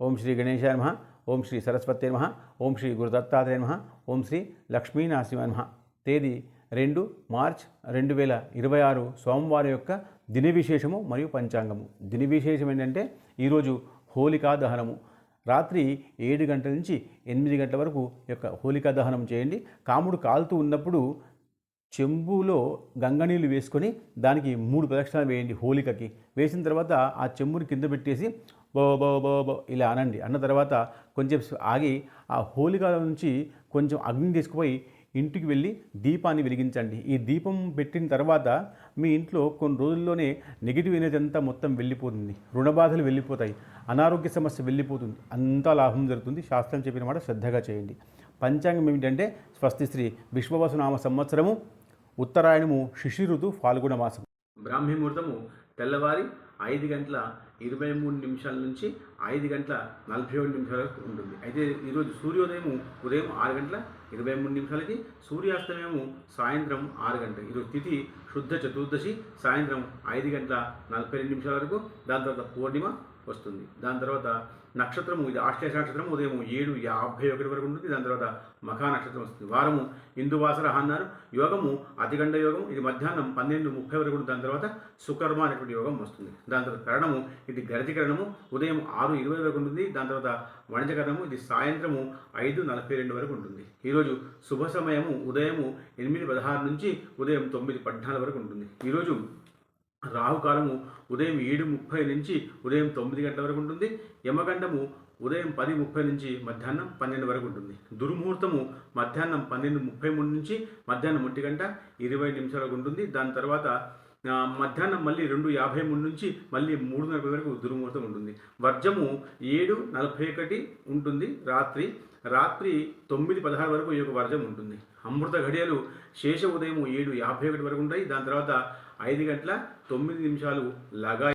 ఓం శ్రీ గణేశాయ నమః. ఓం శ్రీ సరస్వతే నమః. ఓం శ్రీ గురుదత్తాత్రేయ నమః. ఓం శ్రీ లక్ష్మీనరసింహాయ నమః. తేదీ 2 మార్చ్ 2026 సోమవారం యొక్క దిన విశేషము మరియు పంచాంగము. దిన విశేషం ఏంటంటే ఈరోజు హోలికా దహనము. రాత్రి 7 గంటల నుంచి 8 గంటల వరకు యొక్క హోలికా దహనం చేయండి. కాముడు కాలుతూ ఉన్నప్పుడు చెంబులో గంగనీళ్ళు వేసుకొని దానికి 3 ప్రదక్షిణాలు వేయండి. హోలికకి వేసిన తర్వాత ఆ చెంబుని కింద పెట్టేసి బో బో బో బో ఇలా అనండి. అన్న తర్వాత కొంచెం ఆగి ఆ హోలిక నుంచి కొంచెం అగ్ని తీసుకుపోయి ఇంటికి వెళ్ళి దీపాన్ని వెలిగించండి. ఈ దీపం పెట్టిన తర్వాత మీ ఇంట్లో కొన్ని రోజుల్లోనే నెగిటివ్ ఎనర్జీ అంతా మొత్తం వెళ్ళిపోతుంది. రుణబాధలు వెళ్ళిపోతాయి. అనారోగ్య సమస్య వెళ్ళిపోతుంది. అంతా లాభం జరుగుతుంది. శాస్త్రం చెప్పిన మాట శ్రద్ధగా చేయండి. పంచాంగం ఏమిటంటే స్వస్తి శ్రీ విశ్వవసునామ సంవత్సరము ఉత్తరాయణము శిశిర ఋతు ఫాల్గుణ మాసం. బ్రాహ్మీ ముహూర్తము తెల్లవారి 5 గంటల 23 నిమిషాల నుంచి 5 గంటల 47 నిమిషాల వరకు ఉంటుంది. అయితే ఈరోజు సూర్యోదయము ఉదయం 6 గంటల 23 నిమిషాలకి, సూర్యాస్తమయము సాయంత్రం 6 గంటలు. ఈరోజు తిథి శుద్ధ చతుర్దశి సాయంత్రం 5 గంటల 42 నిమిషాల వరకు. దాని తర్వాత పూర్ణిమ వస్తుంది. దాని తర్వాత నక్షత్రము, ఇది ఆశ్లేష నక్షత్రం, ఉదయం 7:51 వరకు ఉంటుంది. దాని తర్వాత మఖా నక్షత్రం వస్తుంది. వారము ఇందువాసర అన్నారు. యోగము అతిగండ యోగం, ఇది మధ్యాహ్నం 12:30 వరకు ఉంటుంది. దాని తర్వాత సుకర్మ అనేటువంటి యోగం వస్తుంది. దాని తర్వాత కరణము, ఇది గరజకరణము, ఉదయం 6:20 వరకు ఉంటుంది. దాని తర్వాత వణిజకరణము, ఇది సాయంత్రము 5:42 వరకు ఉంటుంది. ఈరోజు శుభ సమయము ఉదయము 8:16 నుంచి ఉదయం 9:14 వరకు ఉంటుంది. ఈరోజు రాహుకాలము ఉదయం 7:30 నుంచి ఉదయం 9 గంటల వరకు ఉంటుంది. యమగండము ఉదయం 10:30 నుంచి మధ్యాహ్నం 12 వరకు ఉంటుంది. దుర్ముహూర్తము మధ్యాహ్నం 12:33 నుంచి మధ్యాహ్నం 1:20 వరకు ఉంటుంది. దాని తర్వాత మధ్యాహ్నం మళ్ళీ 2:53 నుంచి మళ్ళీ 3:40 వరకు దుర్ముహూర్తం ఉంటుంది. వర్జము 7:41 ఉంటుంది. రాత్రి 9:16 వరకు ఈ యొక్క వర్జం ఉంటుంది. అమృత ఘడియలు శేష ఉదయం 7:51 వరకు ఉంటాయి. దాని తర్వాత 5 గంటల 9 నిమిషాలు లగా